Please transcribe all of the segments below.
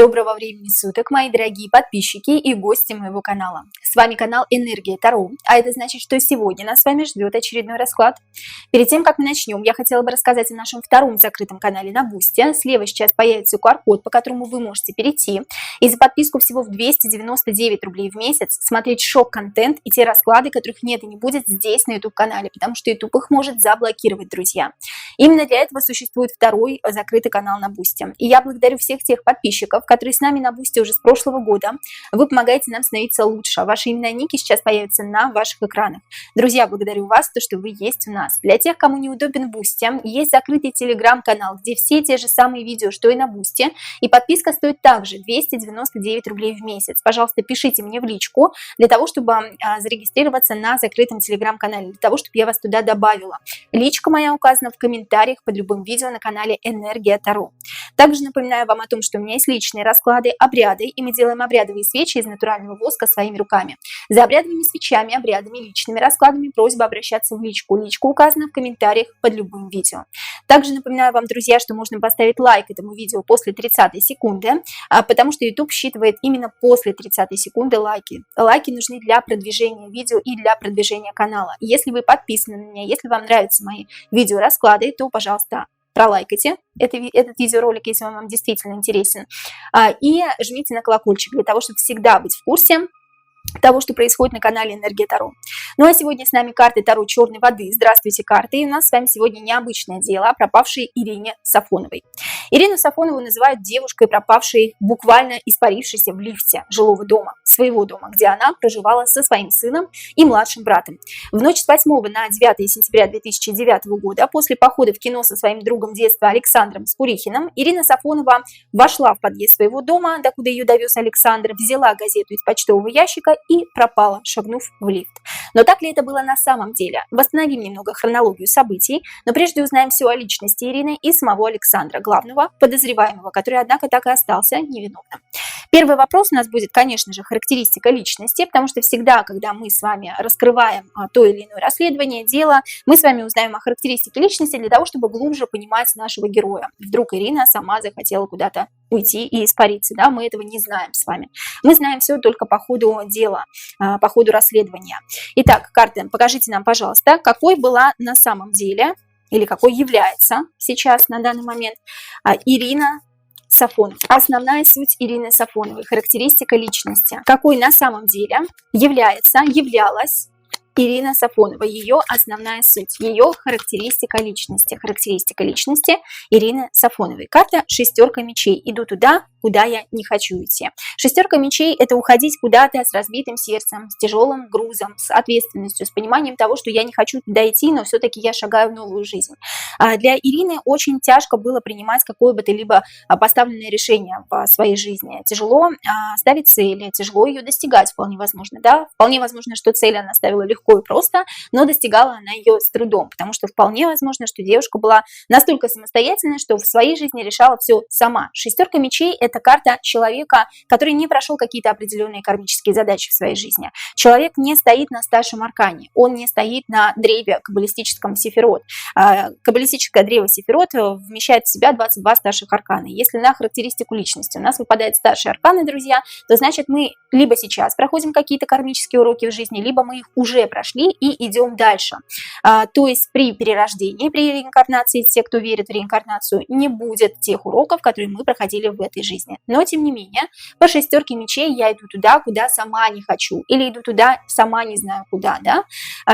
Доброго времени суток, мои дорогие подписчики и гости моего канала. С вами канал Энергия Таро, а это значит, что сегодня нас с вами ждет очередной расклад. Перед тем, как мы начнем, я хотела бы рассказать о нашем втором закрытом канале на Бусти. Слева сейчас появится QR-код, по которому вы можете перейти и за подписку всего в 299 рублей в месяц смотреть шок-контент и те расклады, которых нет и не будет здесь на YouTube-канале, потому что YouTube их может заблокировать, друзья. Именно для этого существует второй закрытый канал на Бусти. И я благодарю всех тех подписчиков, которые с нами на Бусти уже с прошлого года. Вы помогаете нам становиться лучше. Ваши имена и ники сейчас появятся на ваших экранах. Друзья, благодарю вас, то, что вы есть у нас. Для тех, кому неудобен Бусти, есть закрытый телеграм-канал, где все те же самые видео, что и на Бусти. И подписка стоит также 299 рублей в месяц. Пожалуйста, пишите мне в личку для того, чтобы зарегистрироваться на закрытом телеграм-канале, для того, чтобы я вас туда добавила. Личка моя указана в комментариях под любым видео на канале Энергия Таро. Также напоминаю вам о том, что у меня есть личные расклады, обряды, и мы делаем обрядовые свечи из натурального воска своими руками. За обрядовыми свечами, обрядами, личными раскладами просьба обращаться в личку. Личка указана в комментариях под любым видео. Также напоминаю вам, друзья, что можно поставить лайк этому видео после 30 секунды, потому что YouTube считывает именно после 30 секунды лайки. Лайки нужны для продвижения видео и для продвижения канала. Если вы подписаны на меня, если вам нравятся мои видеорасклады, то, пожалуйста, пролайкайте этот видеоролик, если он вам действительно интересен, и жмите на колокольчик для того, чтобы всегда быть в курсе того, что происходит на канале Энергия Таро. Ну а сегодня с нами карты Таро черной воды. Здравствуйте, карты. И у нас с вами сегодня необычное дело о пропавшей Ирине Сафоновой. Ирину Сафонову называют девушкой, пропавшей, буквально испарившейся в лифте жилого дома, своего дома, где она проживала со своим сыном и младшим братом. В ночь с 8 на 9 сентября 2009 года, после похода в кино со своим другом детства Александром Скурихиным, Ирина Сафонова вошла в подъезд своего дома, докуда ее довез Александр, взяла газету из почтового ящика и пропала, шагнув в лифт. Но так ли это было на самом деле? Восстановим немного хронологию событий, но прежде узнаем все о личности Ирины и самого Александра, главного подозреваемого, который, однако, так и остался невиновным. Первый вопрос у нас будет, конечно же, характеристика личности, потому что всегда, когда мы с вами раскрываем то или иное расследование, дело, мы с вами узнаем о характеристике личности для того, чтобы глубже понимать нашего героя. Вдруг Ирина сама захотела куда-то уйти и испариться, да, мы этого не знаем с вами. Мы знаем все только по ходу дела, по ходу расследования. Итак, карты, покажите нам, пожалуйста, какой была на самом деле, или какой является сейчас на данный момент Ирина Сафонова. Основная суть Ирины Сафоновой, характеристика личности. Какой на самом деле являлась Ирина Сафонова, ее основная суть, ее характеристика личности Ирины Сафоновой. Карта шестерка мечей. Иду туда, куда я не хочу идти. Шестерка мечей – это уходить куда-то с разбитым сердцем, с тяжелым грузом, с ответственностью, с пониманием того, что я не хочу туда идти, но все-таки я шагаю в новую жизнь. Для Ирины очень тяжко было принимать какое бы то либо поставленное решение в своей жизни. Тяжело ставить цели, тяжело ее достигать, вполне возможно. Да? Вполне возможно, что цель она ставила легко и просто, но достигала она ее с трудом, потому что вполне возможно, что девушка была настолько самостоятельной, что в своей жизни решала все сама. Шестерка мечей – это карта человека, который не прошел какие-то определенные кармические задачи в своей жизни. Человек не стоит на старшем аркане, он не стоит на древе каббалистическом Сефирот. Каббалистическое древо Сефирот вмещает в себя 22 старших аркана. Если на характеристику личности у нас выпадают старшие арканы, друзья, то значит мы либо сейчас проходим какие-то кармические уроки в жизни, либо мы их уже прошли и идем дальше. То есть при перерождении, при реинкарнации, те, кто верит в реинкарнацию, не будет тех уроков, которые мы проходили в этой жизни. Но, тем не менее, по шестерке мечей я иду туда, куда сама не хочу, или иду туда, сама не знаю куда, да.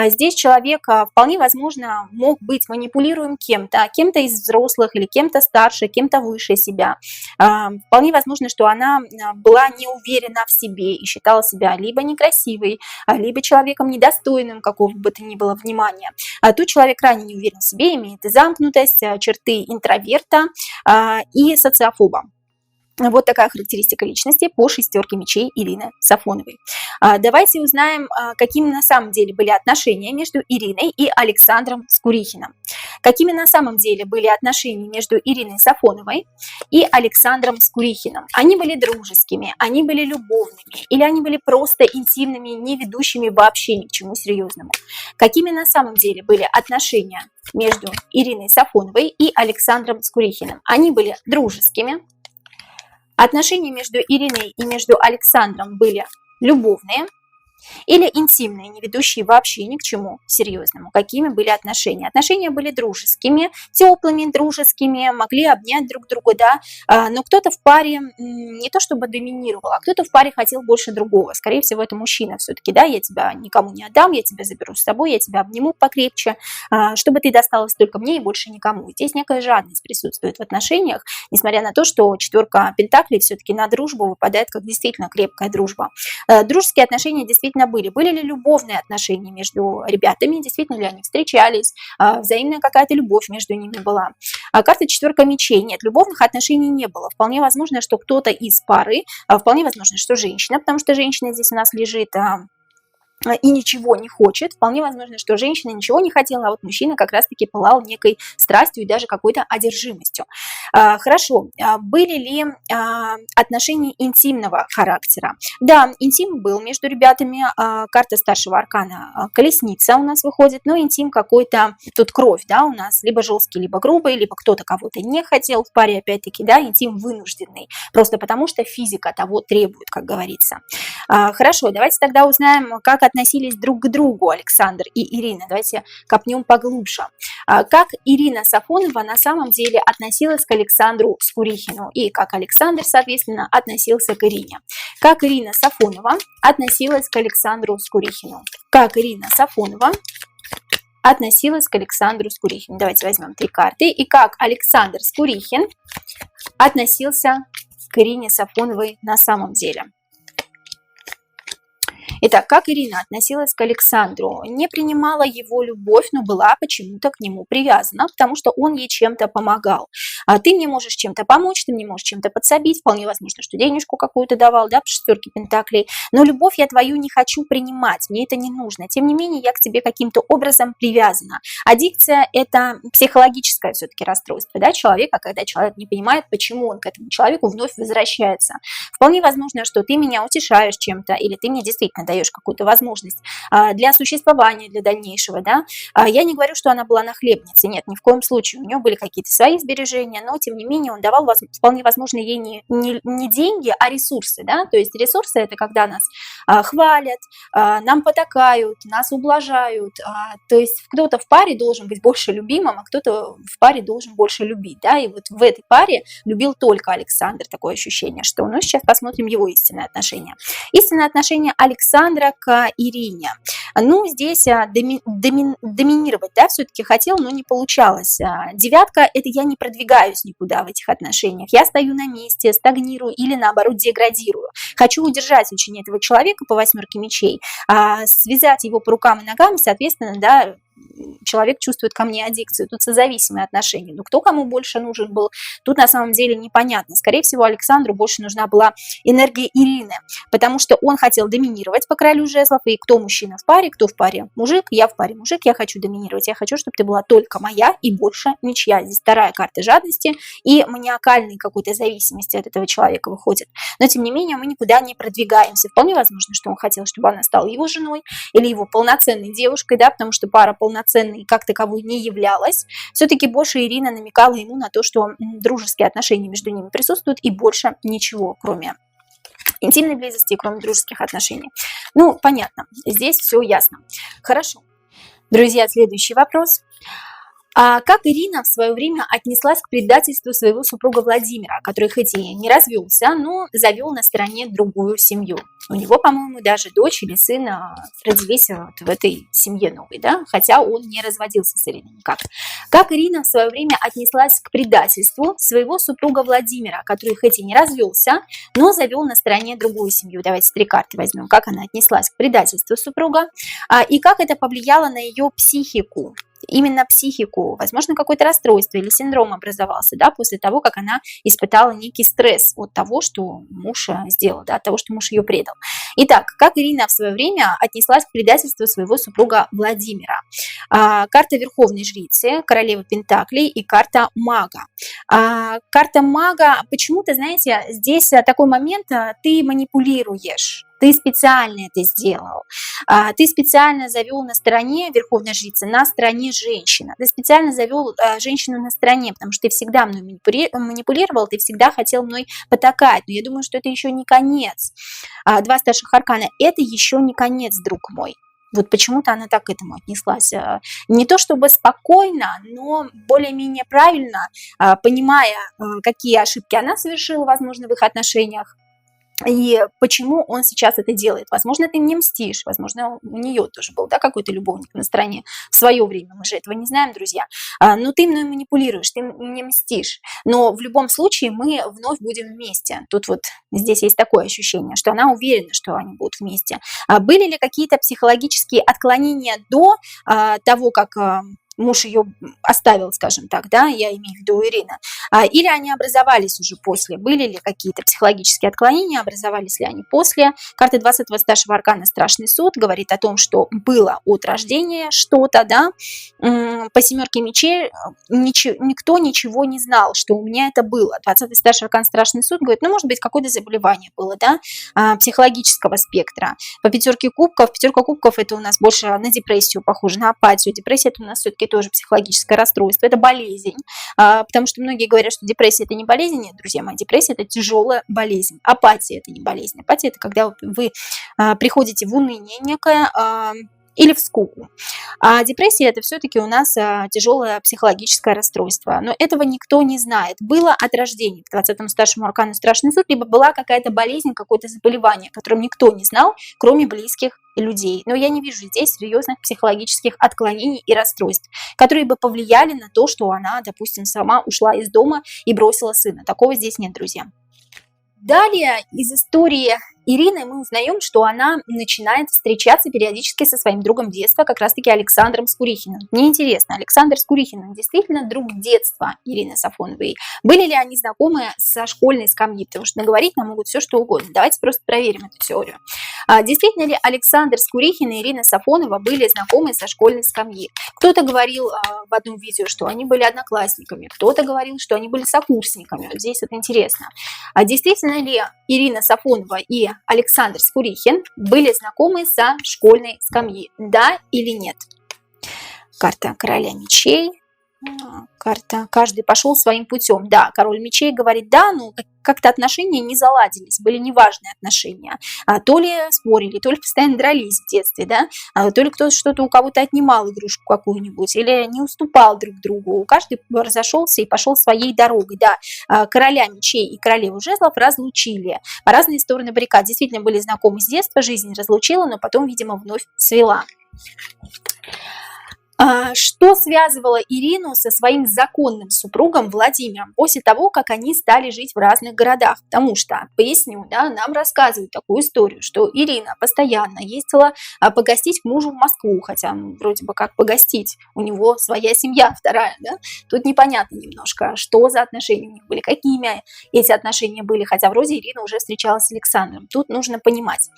Здесь человек, вполне возможно, мог быть манипулируем кем-то из взрослых, или кем-то старше, кем-то выше себя. Вполне возможно, что она была не уверена в себе и считала себя либо некрасивой, либо человеком недостойным какого бы то ни было внимания. Тут человек крайне не уверен в себе, имеет замкнутость, черты интроверта и социофоба. Вот такая характеристика личности по шестерке мечей Ирины Сафоновой. Давайте узнаем, какими на самом деле были отношения между Ириной и Александром Скурихиным. Какими на самом деле были отношения между Ириной Сафоновой и Александром Скурихиным. Они были дружескими, они были любовными, или они были просто интимными, не ведущими вообще ни к чему серьезному. Какими на самом деле были отношения между Ириной Сафоновой и Александром Скурихиным? Они были дружескими. Отношения между Ириной и между Александром были любовные или интимные, не ведущие вообще ни к чему серьезному. Какими были отношения? Отношения были дружескими, теплыми, дружескими, могли обнять друг друга, да, но кто-то в паре не то чтобы доминировал, а кто-то в паре хотел больше другого. Скорее всего, это мужчина все-таки, да, я тебя никому не отдам, я тебя заберу с собой, я тебя обниму покрепче, чтобы ты досталась только мне и больше никому. Здесь некая жадность присутствует в отношениях, несмотря на то, что четверка пентаклей все-таки на дружбу выпадает как действительно крепкая дружба. Дружеские отношения действительно были. Были ли любовные отношения между ребятами, действительно ли они встречались, взаимная какая-то любовь между ними была. Карта четверка мечей. Нет, любовных отношений не было. Вполне возможно, что кто-то из пары, вполне возможно, что женщина, потому что женщина здесь у нас лежит и ничего не хочет. Вполне возможно, что женщина ничего не хотела, а вот мужчина как раз-таки пылал некой страстью и даже какой-то одержимостью. Хорошо. Были ли отношения интимного характера? Да, интим был между ребятами. Карта старшего аркана колесница у нас выходит, но интим какой-то, тут кровь, да, у нас либо жесткий, либо грубый, либо кто-то кого-то не хотел в паре, опять-таки, да, интим вынужденный, просто потому что физика того требует, как говорится. Хорошо, давайте тогда узнаем, как относились друг к другу Александр и Ирина. Давайте копнем поглубже. Как Ирина Сафонова на самом деле относилась к Александру Скурихину и как Александр, соответственно, относился к Ирине. Как Ирина Сафонова относилась к Александру Скурихину. Как Ирина Сафонова относилась к Александру Скурихину. Давайте возьмем 3 карты. И как Александр Скурихин относился к Ирине Сафоновой на самом деле. Итак, как Ирина относилась к Александру? Не принимала его любовь, но была почему-то к нему привязана, потому что он ей чем-то помогал. Ты мне можешь чем-то помочь, ты мне можешь чем-то подсобить, вполне возможно, что денежку какую-то давал, да, по шестерке пентаклей, но любовь я твою не хочу принимать, мне это не нужно. Тем не менее, я к тебе каким-то образом привязана. Аддикция – это психологическое все-таки расстройство, да, человека, когда человек не понимает, почему он к этому человеку вновь возвращается. Вполне возможно, что ты меня утешаешь чем-то, или ты мне действительно даешь какую-то возможность для существования, для дальнейшего, да. Я не говорю, что она была нахлебницей, нет, ни в коем случае. У нее были какие-то свои сбережения, но, тем не менее, он давал, вполне возможно, ей не деньги, а ресурсы, да. То есть ресурсы – это когда нас хвалят, нам потакают, нас ублажают. То есть кто-то в паре должен быть больше любимым, а кто-то в паре должен больше любить, да. И вот в этой паре любил только Александр, такое ощущение, что, ну, сейчас посмотрим его истинное отношение. Истинное отношение Александра к Ирине. Ну, здесь доминировать, да, все-таки хотел, но не получалось. Девятка – это я не продвигаюсь никуда в этих отношениях. Я стою на месте, стагнирую или, наоборот, деградирую. Хочу удержать очень этого человека по 8 мечей, связать его по рукам и ногам, соответственно, да, человек чувствует ко мне аддикцию. Тут созависимые отношения. Но кто кому больше нужен был, тут на самом деле непонятно. Скорее всего, Александру больше нужна была энергия Ирины, потому что он хотел доминировать по королю жезлов. И кто мужчина в паре, кто в паре мужик, я в паре мужик, я хочу доминировать. Я хочу, чтобы ты была только моя и больше ничья. Здесь вторая карта жадности и маниакальной какой-то зависимости от этого человека выходит. Но, тем не менее, мы никуда не продвигаемся. Вполне возможно, что он хотел, чтобы она стала его женой или его полноценной девушкой, да, потому что пара полноценной как таковой не являлась. Все-таки больше Ирина намекала ему на то, что дружеские отношения между ними присутствуют, и больше ничего, кроме интимной близости, кроме дружеских отношений. Ну, понятно, здесь все ясно. Хорошо. Друзья, следующий вопрос. Как Ирина в свое время отнеслась к предательству своего супруга Владимира, который хоть и не развелся, но завел на стороне другую семью? У него, по-моему, даже дочь или сын родились вот в этой семье новой, да? Хотя он не разводился с Ириной никак. Как Ирина в свое время отнеслась к предательству своего супруга Владимира, который хоть и не развелся, но завел на стороне другую семью? Давайте 3 карты возьмем. Как она отнеслась к предательству супруга и как это повлияло на ее психику? Именно психику, возможно, какое-то расстройство или синдром образовался, да, после того, как она испытала некий стресс от того, что муж сделал, да, от того, что муж ее предал. Итак, как Ирина в свое время отнеслась к предательству своего супруга Владимира? Карта Верховной Жрицы, Королева Пентаклей и карта Мага. Карта Мага, почему-то, знаете, здесь такой момент, ты манипулируешь. Ты специально это сделал. Ты специально завел на стороне верховной жрицы, на стороне женщины. Ты специально завел женщину на стороне, потому что ты всегда мной манипулировал, ты всегда хотел мной потакать. Но я думаю, что это еще не конец. Два старших аркана – это еще не конец, друг мой. Вот почему-то она так к этому отнеслась. Не то чтобы спокойно, но более-менее правильно, понимая, какие ошибки она совершила, возможно, в их отношениях. И почему он сейчас это делает? Возможно, ты мне мстишь, возможно, у нее тоже был, да, какой-то любовник на стороне в свое время, мы же этого не знаем, друзья. Но ты мной манипулируешь, ты мне мстишь. Но в любом случае мы вновь будем вместе. Тут вот здесь есть такое ощущение, что она уверена, что они будут вместе. Были ли какие-то психологические отклонения до того, как муж ее оставил, скажем так, да, я имею в виду Ирина, или они образовались уже после, были ли какие-то психологические отклонения, образовались ли они после. Карта 20-го старшего аркана «Страшный суд» говорит о том, что было от рождения что-то, да, по семерке мечей никто ничего не знал, что у меня это было. 20-й старший аркан «Страшный суд» говорит, ну, может быть, какое-то заболевание было, да, психологического спектра. По пятерка кубков это у нас больше на депрессию похоже, на апатию. Депрессия это у нас все-таки тоже психологическое расстройство, это болезнь, потому что многие говорят, что депрессия это не болезнь. Нет, друзья мои, депрессия это тяжелая болезнь. Апатия это не болезнь. Апатия это когда вы приходите в уныние некое, или в скуку. А депрессия это все-таки у нас тяжелое психологическое расстройство. Но этого никто не знает. Было от рождения к 20-му старшему аркану «Страшный суд», либо была какая-то болезнь, какое-то заболевание, о котором никто не знал, кроме близких людей. Но я не вижу здесь серьезных психологических отклонений и расстройств, которые бы повлияли на то, что она, допустим, сама ушла из дома и бросила сына. Такого здесь нет, друзья. Далее из истории Ирины мы узнаем, что она начинает встречаться периодически со своим другом детства, как раз-таки Александром Скурихиным. Мне интересно, Александр Скурихин действительно друг детства Ирины Сафоновой? Были ли они знакомы со школьной скамьи? Потому что наговорить нам могут все, что угодно. Давайте просто проверим эту теорию. Действительно ли Александр Скурихин и Ирина Сафонова были знакомы со школьной скамьи? Кто-то говорил в одном видео, что они были одноклассниками, кто-то говорил, что они были сокурсниками. Вот здесь вот интересно. Действительно ли Ирина Сафонова и Александр Скурихин были знакомы со школьной скамьи? Да или нет? Карта короля мечей. Карта «Каждый пошел своим путем». Да, король мечей говорит, да, но как-то отношения не заладились, были неважные отношения. То ли спорили, то ли постоянно дрались в детстве, да, то ли кто-то что-то у кого-то отнимал игрушку какую-нибудь, или не уступал друг другу. Каждый разошелся и пошел своей дорогой. Да, короля мечей и королеву жезлов разлучили. По разные стороны баррикад. Действительно были знакомы с детства, жизнь разлучила, но потом, видимо, вновь свела. Что связывало Ирину со своим законным супругом Владимиром после того, как они стали жить в разных городах? Потому что, поясню, да, нам рассказывают такую историю, что Ирина постоянно ездила погостить к мужу в Москву, хотя вроде бы как погостить, у него своя семья вторая, да? Тут непонятно немножко, что за отношения у них были, какими эти отношения были, хотя вроде Ирина уже встречалась с Александром. Тут нужно понимать,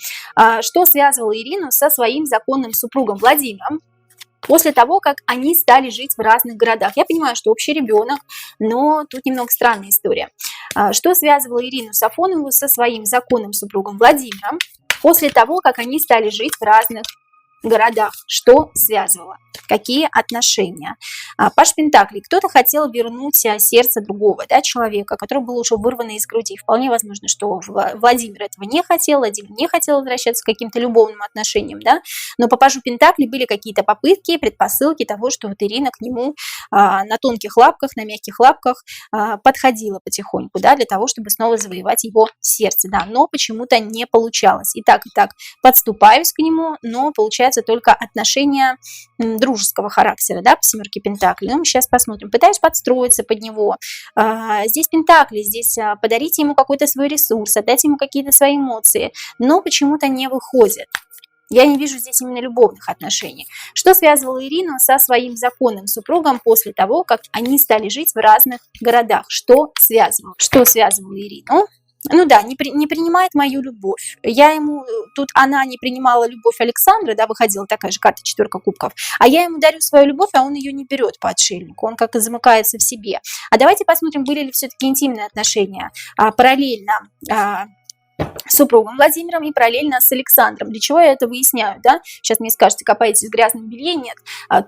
что связывало Ирину со своим законным супругом Владимиром после того, как они стали жить в разных городах. Я понимаю, что общий ребенок, но тут немного странная история. Что связывало Ирину Сафонову со своим законным супругом Владимиром после того, как они стали жить в разных городах? Что связывало? Какие отношения? Паш Пентаклей. Кто-то хотел вернуть сердце другого, да, человека, который был уже вырвано из груди. Вполне возможно, что Владимир этого не хотел, Владимир не хотел возвращаться к каким-то любовным отношениям, да, но по Пажу Пентаклей были какие-то попытки, предпосылки того, что вот Ирина к нему на тонких лапках, на мягких лапках подходила потихоньку, да, для того, чтобы снова завоевать его сердце, да, но почему-то не получалось. И так, подступаюсь к нему, но получается только отношения дружеского характера, да, по семерке Пентаклей. Ну, мы сейчас посмотрим. Пытаюсь подстроиться под него. Здесь Пентакли, здесь подарить ему какой-то свой ресурс, отдать ему какие-то свои эмоции, но почему-то не выходит. Я не вижу здесь именно любовных отношений. Что связывало Ирину со своим законным супругом после того, как они стали жить в разных городах? Что связывало? Что связывало Ирину? Ну да, не принимает мою любовь. Тут она не принимала любовь Александра, да, выходила такая же карта четверка кубков, а я ему дарю свою любовь, а он ее не берет по отшельнику, он как-то замыкается в себе. А давайте посмотрим, были ли все-таки интимные отношения параллельно супругом Владимиром и параллельно с Александром. Для чего я это выясняю, да? Сейчас мне скажете, копаетесь в грязном белье, нет.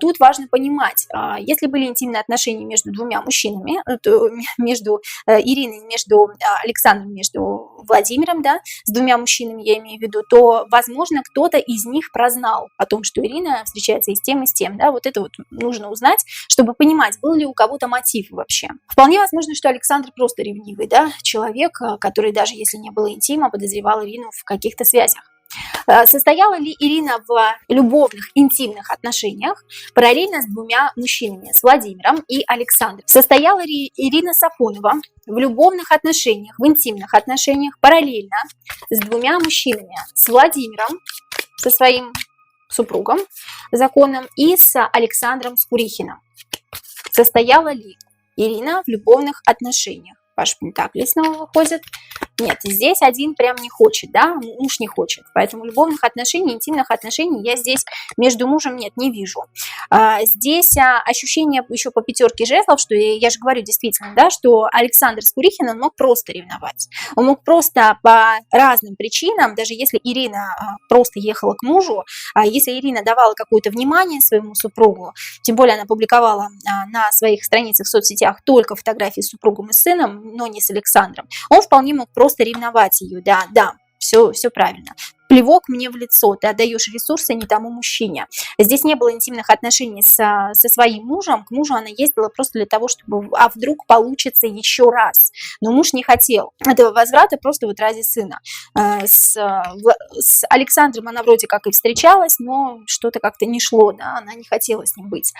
Тут важно понимать, если были интимные отношения между двумя мужчинами, то между Ириной, между Александром, между Владимиром, да, с двумя мужчинами, я имею в виду, то, возможно, кто-то из них прознал о том, что Ирина встречается и с тем, да, вот это вот нужно узнать, чтобы понимать, был ли у кого-то мотив вообще. Вполне возможно, что Александр просто ревнивый, да, человек, который даже если не было интима, подозревал Ирину в каких-то связях. Состояла ли Ирина в любовных, интимных отношениях параллельно с двумя мужчинами, с Владимиром и Александром? Состояла ли Ирина Сафонова в любовных отношениях, в интимных отношениях параллельно с двумя мужчинами, с Владимиром, со своим супругом законным, и с Александром Скурихиным? Состояла ли Ирина в любовных отношениях? Паш Пентаклей снова выходит. Нет, здесь один прям не хочет, да, муж не хочет. Поэтому любовных отношений, интимных отношений я здесь между мужем нет, не вижу. Здесь ощущение еще по пятерке жезлов, что я же говорю действительно, да, что Александр Скурихин, он мог просто ревновать. Он мог просто по разным причинам, даже если Ирина просто ехала к мужу, если Ирина давала какое-то внимание своему супругу, тем более она публиковала на своих страницах в соцсетях только фотографии с супругом и сыном, но не с Александром, он вполне мог просто ревновать ее, да, все правильно. Плевок мне в лицо, ты отдаешь ресурсы не тому мужчине. Здесь не было интимных отношений со своим мужем, к мужу она ездила просто для того, чтобы, вдруг получится еще раз. Но муж не хотел этого возврата просто вот ради сына. С Александром она вроде как и встречалась, но что-то как-то не шло, да, она не хотела с ним быть.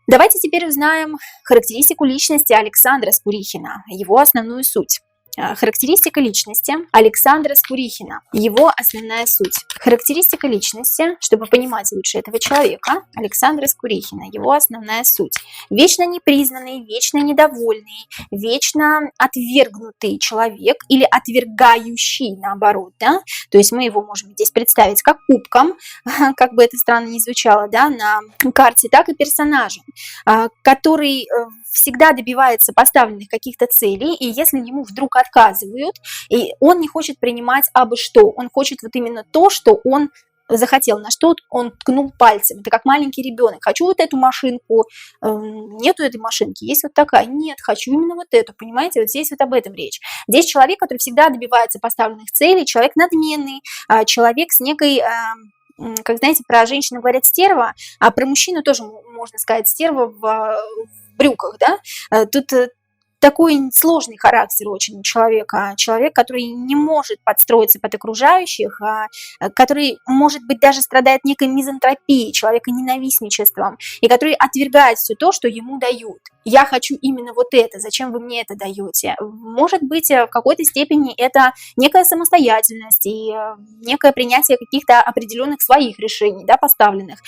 Давайте теперь узнаем характеристику личности Александра Скурихина, его основную суть. Характеристика личности Александра Скурихина, его основная суть. Характеристика личности, чтобы понимать лучше этого человека, Александра Скурихина, его основная суть. Вечно непризнанный, вечно недовольный, вечно отвергнутый человек или отвергающий, наоборот, да? То есть мы его можем здесь представить как кубком, как бы это странно ни звучало, да, на карте, так и персонажем, который всегда добивается поставленных каких-то целей, и если ему вдруг отказывают, и он не хочет принимать абы что, он хочет вот именно то, что он захотел, на что он ткнул пальцем. Это как маленький ребенок. Хочу вот эту машинку, нету этой машинки, есть вот такая. Нет, хочу именно вот эту, понимаете? Вот здесь вот об этом речь. Здесь человек, который всегда добивается поставленных целей, человек надменный, человек с некой... Как знаете, про женщину говорят стерва, а про мужчину тоже можно сказать стерва в брюках, да? Тут такой сложный характер очень у человека. Человек, который не может подстроиться под окружающих, который, может быть, даже страдает некой мизантропией, человеконенавистничеством, и который отвергает все то, что ему дают. Я хочу именно вот это, зачем вы мне это даете? Может быть, в какой-то степени это некая самостоятельность и некое принятие каких-то определенных своих решений, да, поставленных.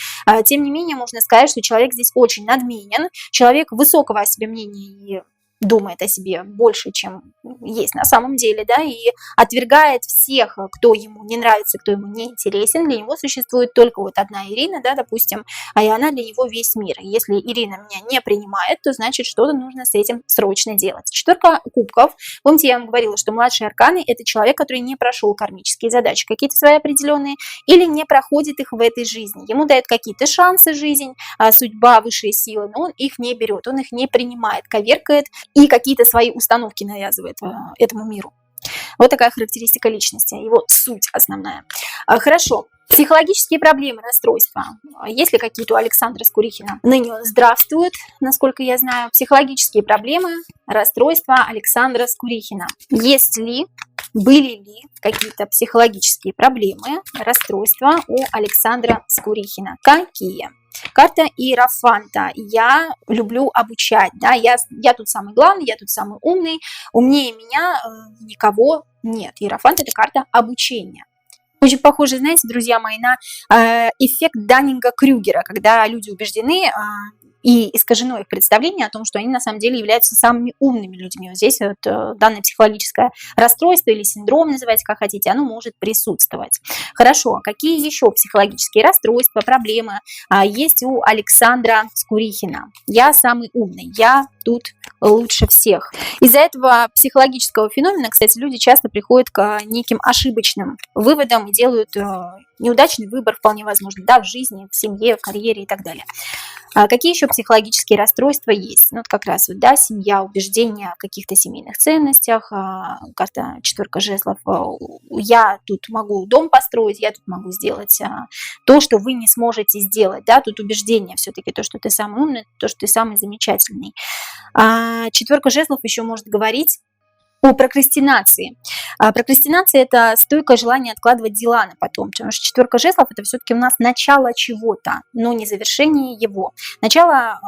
Тем не менее, можно сказать, что человек здесь очень надменен, человек высокого о себе мнения и думает о себе больше, чем есть на самом деле, да, и отвергает всех, кто ему не нравится, кто ему не интересен. Для него существует только вот одна Ирина, да, допустим, и она для него весь мир. Если Ирина меня не принимает, то значит, что-то нужно с этим срочно делать. Четверка кубков. Помните, я вам говорила, что младшие арканы – это человек, который не прошел кармические задачи, какие-то свои определенные, или не проходит их в этой жизни. Ему дают какие-то шансы жизнь, судьба, высшие силы, но он их не берет, он их не принимает, коверкает и какие-то свои установки навязывает этому миру. Вот такая характеристика личности, его суть основная. Хорошо. Психологические проблемы, расстройства. Есть ли какие-то у Александра Скурихина? Ныне он здравствует, насколько я знаю. Психологические проблемы, расстройства Александра Скурихина. Есть ли, были ли какие-то психологические проблемы, расстройства у Александра Скурихина? Какие? Карта Иерофанта. Я люблю обучать, да, я тут самый главный, я тут самый умный, умнее меня никого нет. Иерофант – это карта обучения. Очень похоже, знаете, друзья мои, на эффект Даннинга-Крюгера, когда люди убеждены и искажено их представление о том, что они на самом деле являются самыми умными людьми. Вот здесь вот данное психологическое расстройство или синдром, называйте как хотите, оно может присутствовать. Хорошо, какие еще психологические расстройства, проблемы есть у Александра Скурихина? Я самый умный, я тут лучше всех. Из-за этого психологического феномена, кстати, люди часто приходят к неким ошибочным выводам и делают неудачный выбор, вполне возможно, да, в жизни, в семье, в карьере и так далее. Какие еще психологические расстройства есть? Ну, вот как раз вот, да, семья, убеждения в каких-то семейных ценностях, карта 4 жезлов. Я тут могу дом построить, я тут могу сделать то, что вы не сможете сделать, да, тут убеждение все-таки, то, что ты самый умный, то, что ты самый замечательный. 4 жезлов еще может говорить о прокрастинации. Прокрастинация – это стойкое желание откладывать дела на потом, потому что 4 жезлов – это все-таки у нас начало чего-то, но не завершение его. Начало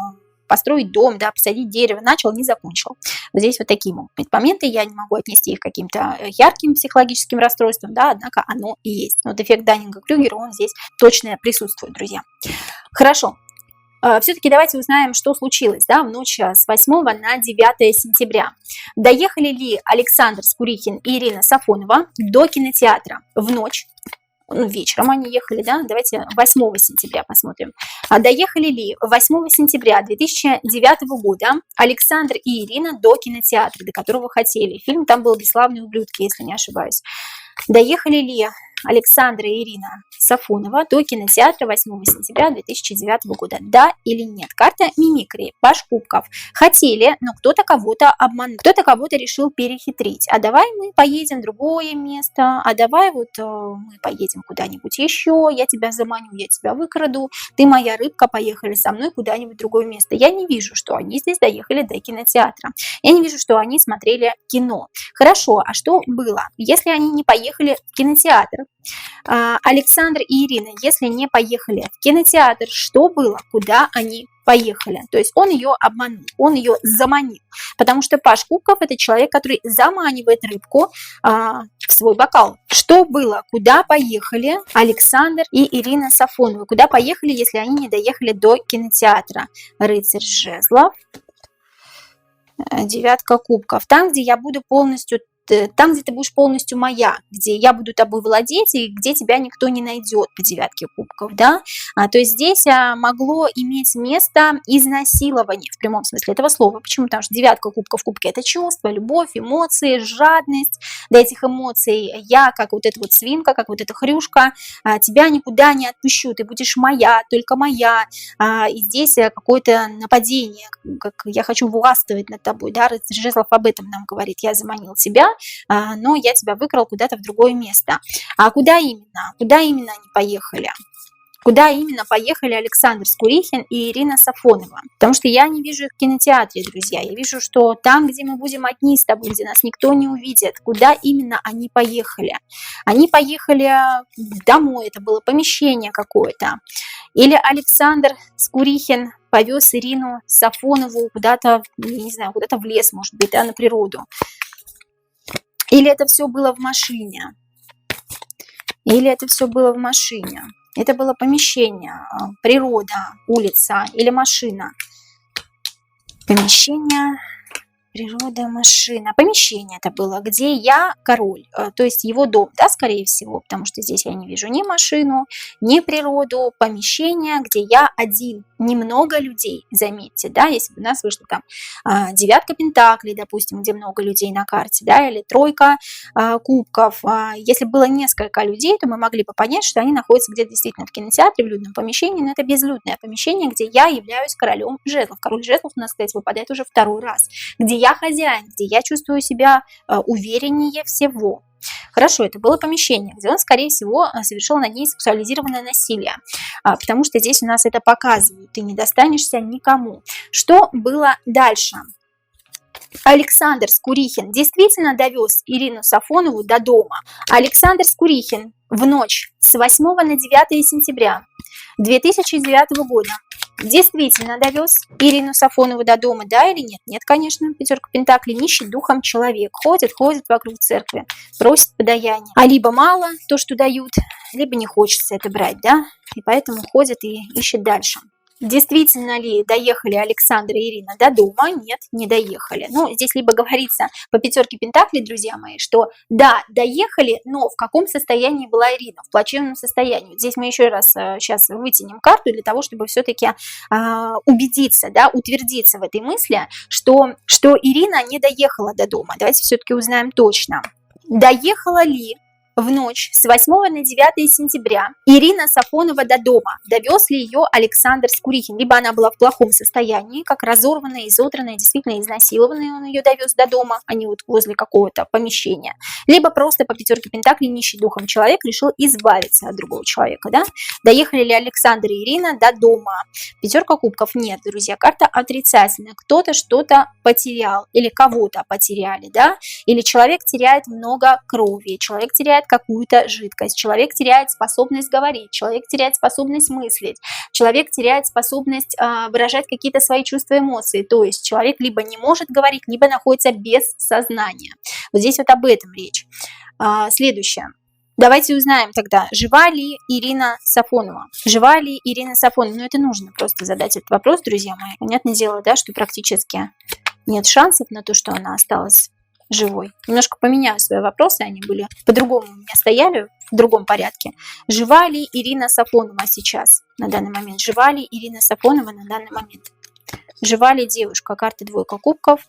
построить дом, да, посадить дерево, начал, не закончил. Вот здесь вот такие могут быть моменты, я не могу отнести их к каким-то ярким психологическим расстройствам, да, однако оно и есть. Вот эффект Даннинга-Крюгера, он здесь точно присутствует, друзья. Хорошо. Все-таки давайте узнаем, что случилось, да, в ночь с 8 на 9 сентября. Доехали ли Александр Скурихин и Ирина Сафонова до кинотеатра в ночь? Ну, вечером они ехали, да, давайте 8 сентября посмотрим. Доехали ли 8 сентября 2009 года Александр и Ирина до кинотеатра, до которого хотели? Фильм там был «Бесславные ублюдки», если не ошибаюсь. Доехали ли Александра и Ирина Сафонова до кинотеатра 8 сентября 2009 года? Да или нет? Карта мимикрии, паж кубков. Хотели, но кто-то кого-то обманул, кто-то кого-то решил перехитрить. А давай мы поедем в другое место, а давай вот мы поедем куда-нибудь еще, я тебя заманю, я тебя выкраду, ты моя рыбка, поехали со мной куда-нибудь в другое место. Я не вижу, что они здесь доехали до кинотеатра. Я не вижу, что они смотрели кино. Хорошо, а что было? Если они не поехали в кинотеатр, Александр и Ирина, если не поехали в кинотеатр, что было? Куда они поехали? То есть он ее обманул, он ее заманил, потому что паж кубков – это человек, который заманивает рыбку в свой бокал. Что было? Куда поехали Александр и Ирина Сафоновы? Куда поехали, если они не доехали до кинотеатра? Рыцарь жезлов, 9 кубков. Там, где я буду полностью, там, где ты будешь полностью моя, где я буду тобой владеть и где тебя никто не найдет, по 9 кубков, да, то есть здесь могло иметь место изнасилование в прямом смысле этого слова. Почему? Потому что 9 кубков, кубки – это чувство, любовь, эмоции, жадность до этих эмоций. Я, как вот эта вот свинка, как вот эта хрюшка, тебя никуда не отпущу, ты будешь моя, только моя, и здесь какое-то нападение, как я хочу властвовать над тобой, да, рыцарь жезлов об этом нам говорит, я заманил тебя, но я тебя выкрал куда-то в другое место. А куда именно? Куда именно они поехали? Куда именно поехали Александр Скурихин и Ирина Сафонова? Потому что я не вижу их в кинотеатре, друзья. Я вижу, что там, где мы будем одни с тобой, где нас никто не увидит, куда именно они поехали? Они поехали домой, это было помещение какое-то. Или Александр Скурихин повез Ирину Сафонову куда-то, не знаю, куда-то в лес, может быть, да, на природу. Или это все было в машине? Или это все было в машине? Это было помещение, природа, улица или машина? Помещение, природа, машина. Помещение это было, где я король, то есть его дом, да, скорее всего, потому что здесь я не вижу ни машину, ни природу, помещение, где я один, немного людей, заметьте, да, если бы у нас вышло там 9 пентаклей, допустим, где много людей на карте, да, или 3 кубков, если было несколько людей, то мы могли бы понять, что они находятся где-то действительно в кинотеатре, в людном помещении, но это безлюдное помещение, где я являюсь королем жезлов. Король жезлов у нас, кстати, выпадает уже 2-й раз, где я хозяин, где я чувствую себя увереннее всего. Хорошо, это было помещение, где он, скорее всего, совершил над ней сексуализированное насилие, потому что здесь у нас это показывают, ты не достанешься никому. Что было дальше? Александр Скурихин действительно довез Ирину Сафонову до дома. Александр Скурихин в ночь с 8 на 9 сентября 2009 года действительно довез Ирину Сафонову до дома, да или нет? Нет, конечно, 5 пентаклей, нищий духом человек, ходит вокруг церкви, просит подаяние. А либо мало то, что дают, либо не хочется это брать, да, и поэтому ходит и ищет дальше. Действительно ли доехали Александр и Ирина до дома? Нет, не доехали. Ну, здесь либо говорится по пятерке пентаклей, друзья мои, что да, доехали, но в каком состоянии была Ирина? В плачевном состоянии. Вот здесь мы еще раз сейчас вытянем карту для того, чтобы все-таки убедиться, да, утвердиться в этой мысли, что Ирина не доехала до дома. Давайте все-таки узнаем точно. Доехала ли в ночь с 8 на 9 сентября Ирина Сафонова до дома? Довез ли ее Александр Скурихин? Либо она была в плохом состоянии, как разорванная, изодранная, действительно изнасилованная, он ее довез до дома, а не вот возле какого-то помещения. Либо просто по пятерке пентаклей нищий духом человек решил избавиться от другого человека, да? Доехали ли Александр и Ирина до дома? Пятерка кубков нет, друзья, карта отрицательная. Кто-то что-то потерял или кого-то потеряли, да? Или человек теряет много крови, человек теряет какую-то жидкость, человек теряет способность говорить, человек теряет способность мыслить, человек теряет способность выражать какие-то свои чувства, эмоции. То есть человек либо не может говорить, либо находится без сознания. Вот здесь вот об этом речь. Следующее. Давайте узнаем тогда, жива ли Ирина Сафонова? Жива ли Ирина Сафонова? Ну, это нужно просто задать этот вопрос, друзья мои. Понятное дело, да, что практически нет шансов на то, что она осталась живой. Немножко поменяю свои вопросы, они были по-другому у меня стояли, в другом порядке. Жива ли Ирина Сафонова сейчас, на данный момент? Жива ли Ирина Сафонова на данный момент? Жива ли девушка? Карта двойка кубков,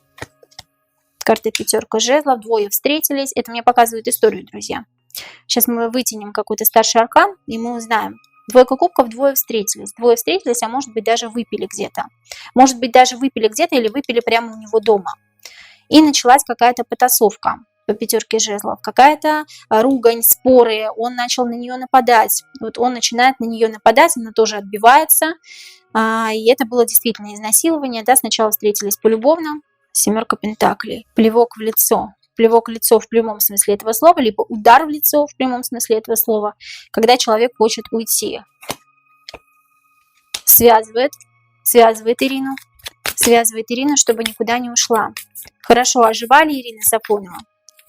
карта пятерка жезлов, двое встретились. Это мне показывает историю, друзья. Сейчас мы вытянем какой-то старший аркан, и мы узнаем. Двойка кубков, двое встретились. Двое встретились, а может быть даже выпили где-то. Может быть даже выпили где-то или выпили прямо у него дома. И началась какая-то потасовка по пятерке жезлов, какая-то ругань, споры, он начал на нее нападать. Вот он начинает на нее нападать, она тоже отбивается, и это было действительно изнасилование, да, сначала встретились полюбовно, семерка пентаклей, плевок в лицо в прямом смысле этого слова, либо удар в лицо в прямом смысле этого слова, когда человек хочет уйти. Связывает Ирину, чтобы никуда не ушла. Хорошо, а жива ли Ирина Сафонова?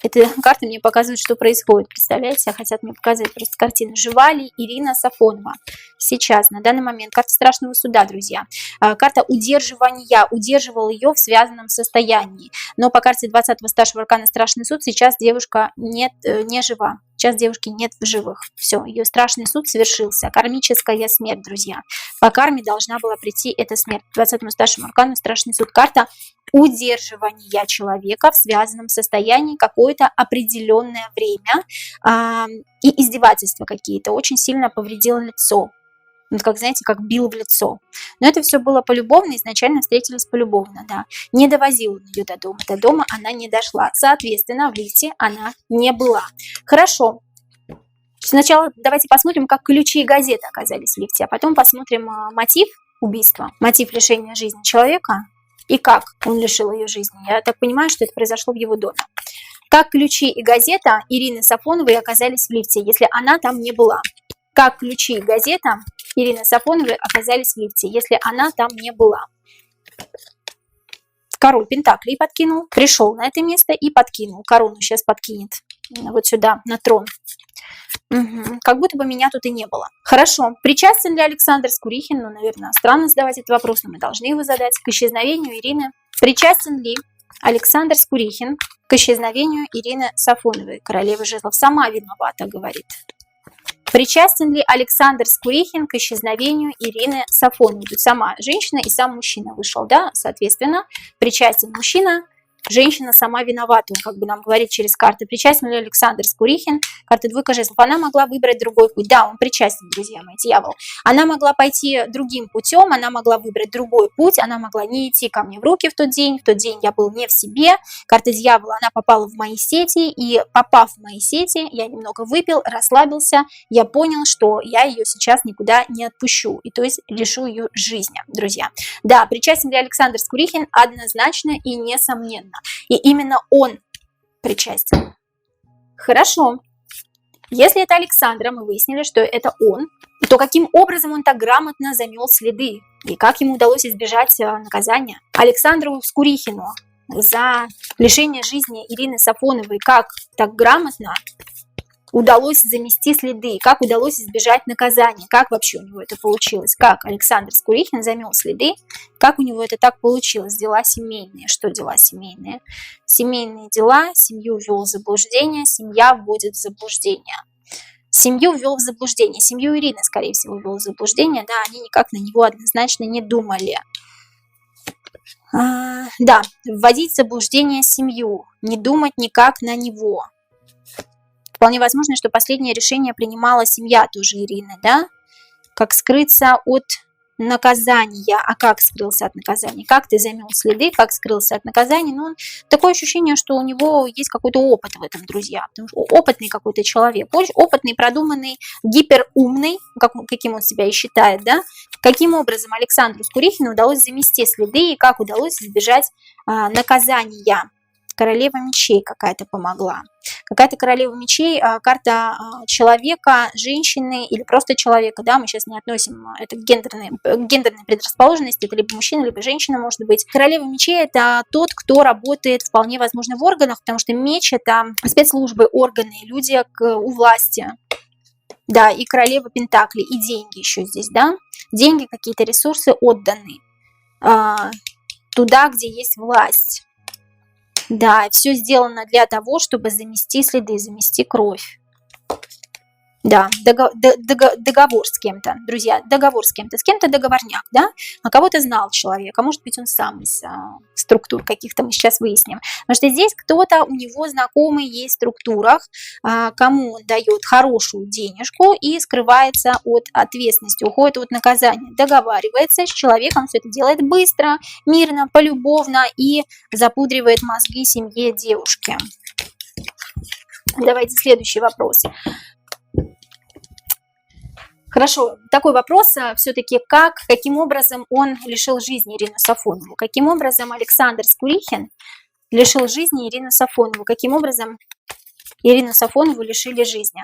Эта карта мне показывает, что происходит. Представляете, хотят мне показать просто картину. Жива ли Ирина Сафонова сейчас, на данный момент? Карта страшного суда, друзья. Карта удерживания. Удерживал ее в связанном состоянии. Но по карте 20-го старшего аркана страшный суд сейчас девушка не жива. Сейчас девушки нет в живых. Все, ее страшный суд совершился. Кармическая смерть, друзья. По карме должна была прийти эта смерть. 20-му старшему аркану страшный суд. Карта удерживания человека в связанном состоянии какое-то определенное время и издевательства какие-то. Очень сильно повредило лицо. Вот как, знаете, как бил в лицо. Но это все было полюбовно, изначально встретились полюбовно, да. Не довозил он ее до дома. До дома она не дошла. Соответственно, в лифте она не была. Хорошо. Сначала давайте посмотрим, как ключи и газеты оказались в лифте, а потом посмотрим мотив убийства, мотив лишения жизни человека и как он лишил ее жизни. Я так понимаю, что это произошло в его доме. Как ключи и газета Ирины Сафоновой оказались в лифте, если она там не была? Как ключи и газета Ирины Сафоновой оказались в лифте, если она там не была? Король пентаклей подкинул, пришел на это место и подкинул. Корону сейчас подкинет вот сюда, на трон. Угу. Как будто бы меня тут и не было. Хорошо. Причастен ли Александр Скурихин? Ну, наверное, странно задавать этот вопрос, но мы должны его задать. К исчезновению Ирины. Причастен ли Александр Скурихин к исчезновению Ирины Сафоновой? Королева жезлов сама виновата, говорит. Причастен ли Александр Скурихин к исчезновению Ирины Сафоновой? Тут сама женщина и сам мужчина вышел, да? Соответственно, причастен мужчина, женщина сама виновата, он как бы нам говорит через карты. Причастен ли Александр Скурихин? Карта двойка жезлов. Она могла выбрать другой путь. Да, он причастен, друзья мои, дьявол. Она могла пойти другим путем, она могла выбрать другой путь, она могла не идти ко мне в руки в тот день я был не в себе. Карта дьявола, она попала в мои сети, и попав в мои сети, я немного выпил, расслабился, я понял, что я ее сейчас никуда не отпущу, и то есть лишу ее жизни, друзья. Да, причастен ли Александр Скурихин? Однозначно и несомненно. И именно он причастен. Хорошо. Если это Александра, мы выяснили, что это он, то каким образом он так грамотно замел следы? И как ему удалось избежать наказания? Александру Скурихину за лишение жизни Ирины Сафоновой как так грамотно удалось замести следы, как удалось избежать наказания, как вообще у него это получилось, как Александр Скурихин замел следы, как у него это так получилось, дела семейные. Что дела семейные? Семейные дела, семью ввел в заблуждение, семья вводит в заблуждение. Семью ввел в заблуждение, семью Ирины, скорее всего, ввел в заблуждение, да, они никак на него однозначно не думали. Да, вводить в заблуждение семью, не думать никак на него. Вполне возможно, что последнее решение принимала семья тоже Ирины, да? Как скрыться от наказания. А как скрылся от наказания? Как ты замел следы, как скрылся от наказания? Ну, такое ощущение, что у него есть какой-то опыт в этом, друзья. Потому что опытный какой-то человек, очень опытный, продуманный, гиперумный, каким он себя и считает, да? Каким образом Александру Скурихину удалось замести следы и как удалось избежать наказания? Королева мечей какая-то помогла. Какая-то королева мечей, карта человека, женщины или просто человека, да, мы сейчас не относим это к гендерной предрасположенности, это либо мужчина, либо женщина может быть. Королева мечей – это тот, кто работает вполне возможно в органах, потому что меч – это спецслужбы, органы, люди у власти. Да, и королева пентаклей, и деньги еще здесь, да, деньги, какие-то ресурсы отданы туда, где есть власть. Да, все сделано для того, чтобы замести следы, замести кровь. Да, договор с кем-то, друзья, договор с кем-то договорняк, да, а кого-то знал человек, а может быть он сам из структур каких-то, мы сейчас выясним. Потому что здесь кто-то, у него знакомый есть в структурах, кому он дает хорошую денежку и скрывается от ответственности, уходит от наказания, договаривается с человеком, все это делает быстро, мирно, полюбовно и запудривает мозги семье девушки. Давайте следующий вопрос. Хорошо, такой вопрос все-таки, каким образом он лишил жизни Ирину Сафонову? Каким образом Александр Скурихин лишил жизни Ирину Сафонову? Каким образом Ирину Сафонову лишили жизни?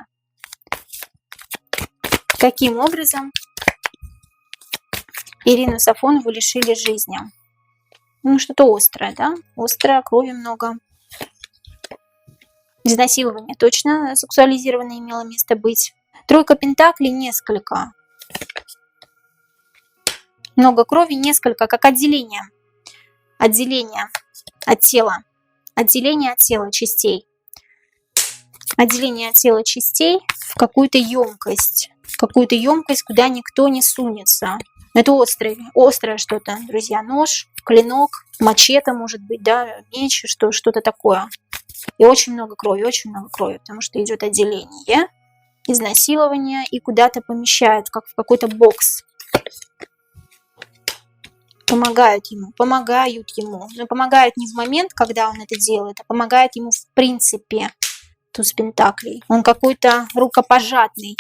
Каким образом Ирину Сафонову лишили жизни? Ну, что-то острое, да? Острое, крови много. Изнасилование точно сексуализированное имело место быть. Тройка пентаклей несколько. Много крови, несколько, как отделение. Отделение от тела. Отделение от тела частей. Отделение от тела частей в какую-то емкость. В какую-то емкость, куда никто не сунется. Это острое что-то, друзья. Нож, клинок, мачете, может быть, да, меч, что-то такое. И очень много крови, потому что идет отделение. Изнасилование и куда-то помещают, как в какой-то бокс. Помогают ему. Но помогают не в момент, когда он это делает, а помогают ему в принципе. Туз пентаклей. Он какой-то рукопожатный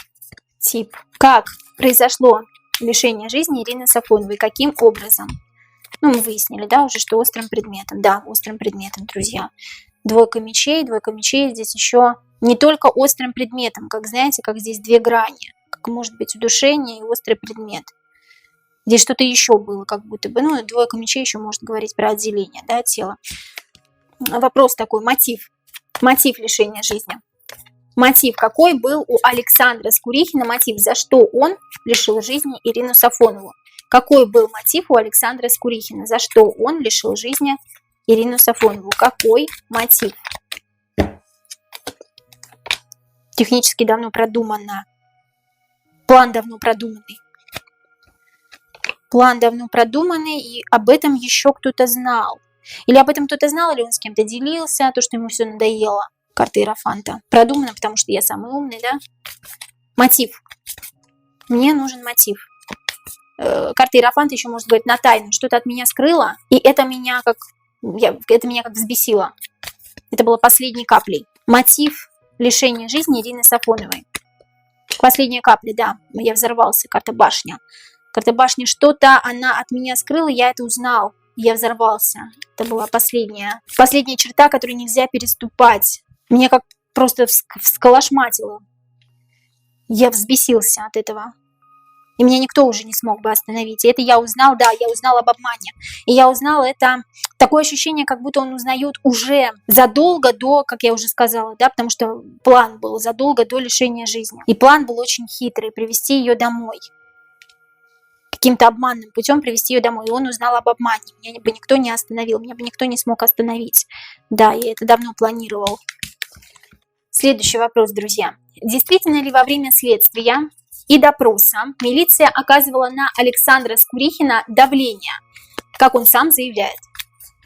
тип. Как произошло лишение жизни Ирины Сафоновой? Каким образом? Ну, мы выяснили, да, уже, что острым предметом. Да, острым предметом, друзья. Двойка мечей здесь еще не только острым предметом, как знаете, как здесь две грани, как может быть удушение и острый предмет. Здесь что-то еще было, как будто бы, ну, двойка мечей еще может говорить про отделение, да, тела. Вопрос такой, мотив лишения жизни. Мотив какой был у Александра Скурихина, мотив, за что он лишил жизни Ирину Сафонову? Какой был мотив у Александра Скурихина, за что он лишил жизни Ирину Сафонову? Какой мотив? Технически давно продумано. План давно продуманный, и об этом еще кто-то знал. Или об этом кто-то знал, или он с кем-то делился, то, что ему все надоело. Карта Иерофанта. Продумано, потому что я самый умный, да? Мотив. Мне нужен мотив. Карта Иерофанта еще может говорить на тайну. Что-то от меня скрыло, и это меня как взбесило. Это было последней каплей. Мотив лишения жизни Ирины Сафоновой. Последняя капля, да, я взорвался, карта башня. Карта башни, что-то она от меня скрыла, я это узнал, я взорвался. Это была последняя черта, которую нельзя переступать. Меня как просто всколошматило. Я взбесился от этого. И меня никто уже не смог бы остановить. И это я узнал, да, я узнал об обмане. И я узнал это, такое ощущение, как будто он узнает уже задолго до, как я уже сказала, да, потому что план был задолго до лишения жизни. И план был очень хитрый, привести ее домой. Каким-то обманным путем привести ее домой. И он узнал об обмане. Меня бы никто не остановил, меня бы никто не смог остановить. Да, я это давно планировал. Следующий вопрос, друзья. Действительно ли во время следствия и допроса милиция оказывала на Александра Скурихина давление, как он сам заявляет?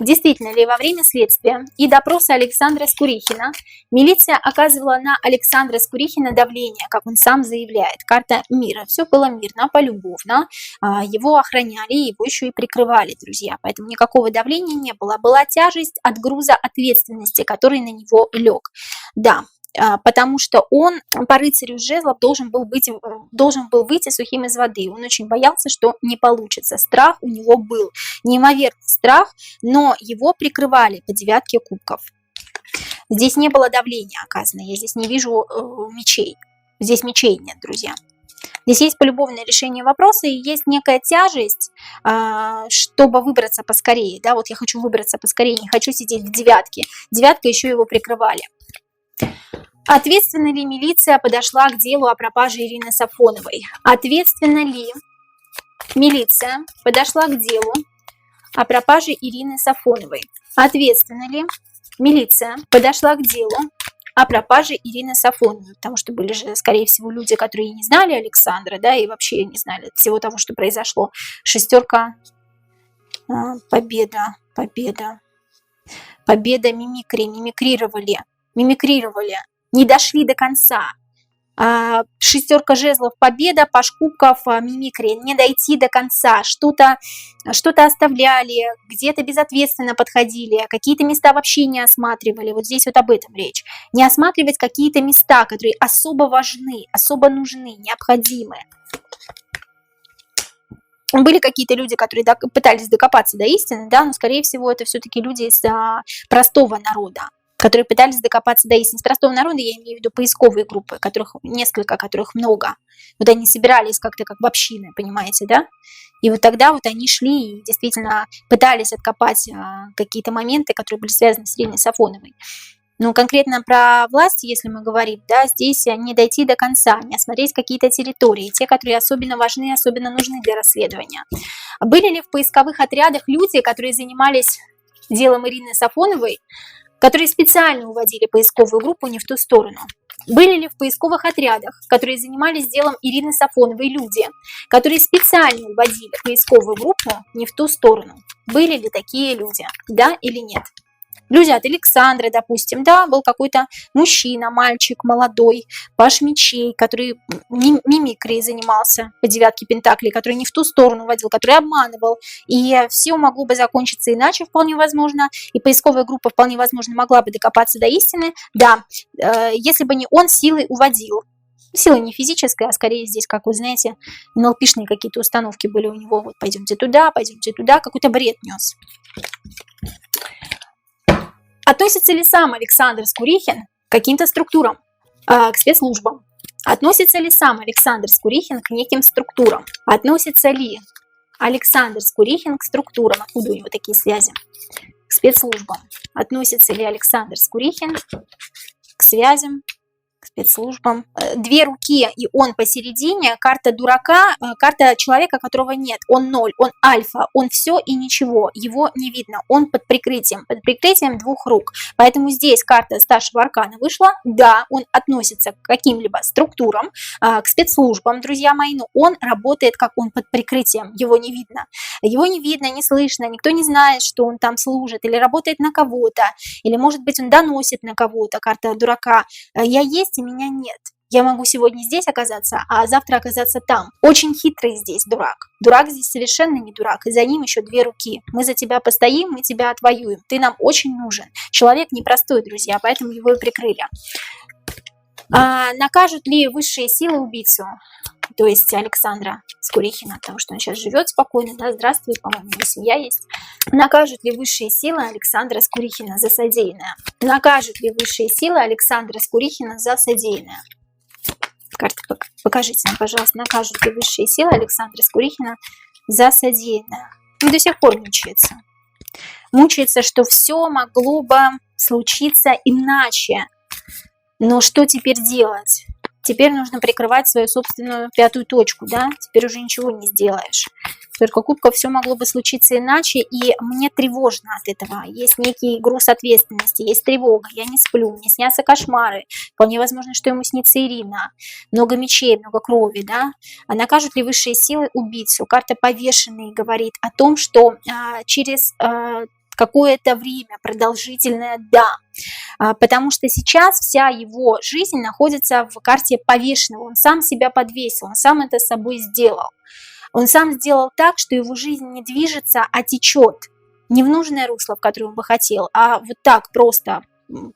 Действительно ли во время следствия и допроса Александра Скурихина милиция оказывала на Александра Скурихина давление, как он сам заявляет? Карта мира. Все было мирно, полюбовно. Его охраняли, его еще и прикрывали, друзья. Поэтому никакого давления не было. Была тяжесть от груза ответственности, который на него лег. Да. Потому что он по рыцарю жезлов должен был выйти сухим из воды. Он очень боялся, что не получится. Страх у него был, неимоверный страх, но его прикрывали по девятке кубков. Здесь не было давления оказано, я здесь не вижу мечей. Здесь мечей нет, друзья. Здесь есть полюбовное решение вопроса и есть некая тяжесть, чтобы выбраться поскорее. Да, вот я хочу выбраться поскорее, не хочу сидеть в девятке. Девятка еще его прикрывали. Ответственно ли милиция подошла к делу о пропаже Ирины Сафоновой? Ответственно ли милиция подошла к делу о пропаже Ирины Сафоновой? Ответственно ли милиция подошла к делу о пропаже Ирины Сафоновой? Потому что были же, скорее всего, люди, которые не знали Александра, да, и вообще не знали всего того, что произошло. Шестерка, победа, мимикрировали. Не дошли до конца. Шестерка жезлов, победа, паж кубков, мимикрия, не дойти до конца, что-то оставляли, где-то безответственно подходили, какие-то места вообще не осматривали. Вот здесь вот об этом речь. Не осматривать какие-то места, которые особо важны, особо нужны, необходимы. Были какие-то люди, которые пытались докопаться до истины, да, но, скорее всего, это все-таки люди из простого народа, которые пытались докопаться до истины. С простого народа я имею в виду поисковые группы, которых несколько, которых много. Вот они собирались как-то как в общины, понимаете, да? И вот тогда вот они шли и действительно пытались откопать какие-то моменты, которые были связаны с Ириной Сафоновой. Но конкретно про власть, если мы говорим, да, здесь не дойти до конца, не осмотреть какие-то территории, те, которые особенно важны, особенно нужны для расследования. Были ли в поисковых отрядах люди, которые занимались делом Ирины Сафоновой, которые специально уводили поисковую группу не в ту сторону? Были ли в поисковых отрядах, которые занимались делом Ирины Сафоновой, люди, которые специально уводили поисковую группу не в ту сторону? Были ли такие люди, да или нет? Люди от Александра, допустим, да, был какой-то мужчина, мальчик, молодой, паж мечей, который мимикрией занимался по девятке пентаклей, который не в ту сторону водил, который обманывал. И все могло бы закончиться иначе, вполне возможно, и поисковая группа вполне возможно могла бы докопаться до истины, да, если бы не он силой уводил. Сила не физическая, а скорее здесь, как вы знаете, НЛПшные какие-то установки были у него, вот пойдемте туда, какой-то бред нес. Относится ли сам Александр Скурихин к каким-то структурам, к спецслужбам? Относится ли сам Александр Скурихин к неким структурам? Относится ли Александр Скурихин к структурам? Откуда у него такие связи? К спецслужбам. Относится ли Александр Скурихин к связям, к спецслужбам? Две руки, и он посередине. Карта дурака, карта человека, которого нет. Он ноль, он альфа, он все и ничего. Его не видно, он под прикрытием двух рук. Поэтому здесь карта старшего аркана вышла. Да, он относится к каким-либо структурам, к спецслужбам, друзья мои, но он работает, как он под прикрытием. Его не видно. Его не видно, не слышно, никто не знает, что он там служит или работает на кого-то, или, может быть, он доносит на кого-то. Карта дурака. Я есть, и меня нет. Я могу сегодня здесь оказаться, а завтра оказаться там. Очень хитрый здесь дурак. Дурак здесь совершенно не дурак, и за ним еще две руки. Мы за тебя постоим, мы тебя отвоюем. Ты нам очень нужен. Человек непростой, друзья, поэтому его и прикрыли. Накажут ли высшие силы убийцу? То есть Александра Скурихина, потому что он сейчас живет спокойно, да, здравствует, по-моему, его семья есть. Накажут ли высшие силы Александра Скурихина за содеянное? Накажут ли высшие силы Александра Скурихина за содеянное? Карта Покажите нам, пожалуйста, накажут ли высшие силы Александра Скурихина за содеянное. Он до сих пор мучается. Мучается, что все могло бы случиться иначе. Но что теперь делать? Теперь нужно прикрывать свою собственную пятую точку, да? Теперь уже ничего не сделаешь. Только кубков все могло бы случиться иначе, и мне тревожно от этого. Есть некий груз ответственности, есть тревога, я не сплю, мне снятся кошмары. Вполне возможно, что ему снится Ирина. Много мечей, много крови, да? А накажут ли высшие силы убийцу? Карта повешенный говорит о том, что через какое-то время, продолжительное, да. Потому что сейчас вся его жизнь находится в карте повешенного. Он сам себя подвесил, он сам это с собой сделал. Он сам сделал так, что его жизнь не движется, а течет. Не в нужное русло, в которое он бы хотел, а вот так просто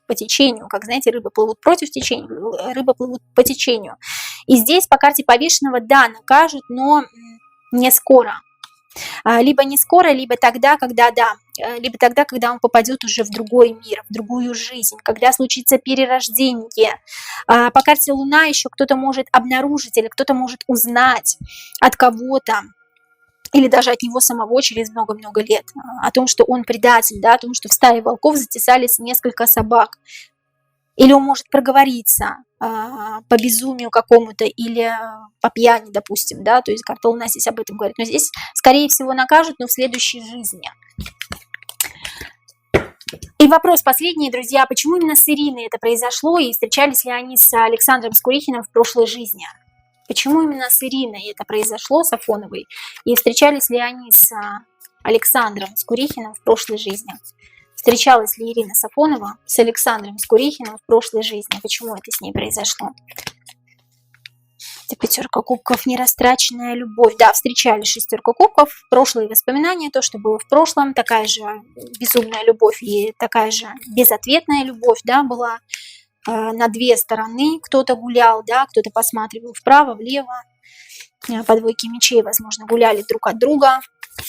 по течению. Как, знаете, рыбы плывут против течения, рыбы плывут по течению. И здесь по карте повешенного, да, накажут, но не скоро. Либо не скоро, либо тогда, когда, да, либо тогда, когда он попадет уже в другой мир, в другую жизнь, когда случится перерождение. По карте Луна еще кто-то может обнаружить или кто-то может узнать от кого-то, или даже от него самого через много-много лет, о том, что он предатель, да, о том, что в стае волков затесались несколько собак. Или он может проговориться по безумию какому-то, или по пьяни, допустим, да, то есть карта Луна здесь об этом говорит. Но здесь, скорее всего, накажут, но в следующей жизни. И вопрос последний, друзья, почему именно с Ириной это произошло, и встречались ли они с Александром Скурихиным в прошлой жизни? Почему именно с Ириной это произошло, с Афоновой, и встречались ли они с Александром Скурихиным в прошлой жизни? Встречалась ли Ирина Сафонова с Александром Скурихиным в прошлой жизни? Почему это с ней произошло? Это пятерка кубков, нерастраченная любовь. Да, встречали шестерку кубков, прошлые воспоминания, то, что было в прошлом, такая же безумная любовь и такая же безответная любовь, да, была на две стороны. Кто-то гулял, да, кто-то посматривал вправо, влево. По двойке мечей, возможно, гуляли друг от друга.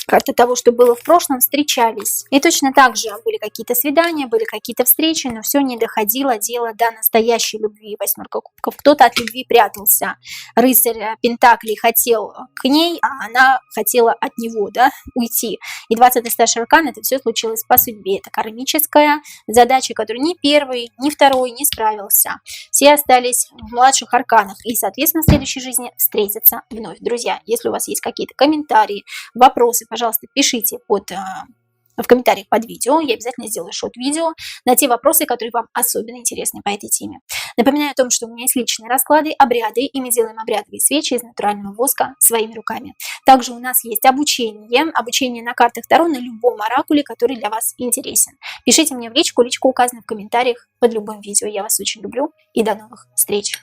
Карта того, что было в прошлом, встречались. И точно так же были какие-то свидания, были какие-то встречи, но все не доходило дело до настоящей любви. Восьмерка кубков. Кто-то от любви прятался. Рыцарь Пентаклей хотел к ней, а она хотела от него, да, уйти. И 20-й старший аркан, это все случилось по судьбе. Это кармическая задача, которую ни первый, ни второй не справился. Все остались в младших арканах. И, соответственно, в следующей жизни встретятся вновь. Друзья, если у вас есть какие-то комментарии, вопросы, пожалуйста, пишите в комментариях под видео. Я обязательно сделаю шорт-видео на те вопросы, которые вам особенно интересны по этой теме. Напоминаю о том, что у меня есть личные расклады, обряды, и мы делаем обрядовые свечи из натурального воска своими руками. Также у нас есть обучение на картах Таро, на любом оракуле, который для вас интересен. Пишите мне в личку, личка указана в комментариях под любым видео. Я вас очень люблю и до новых встреч!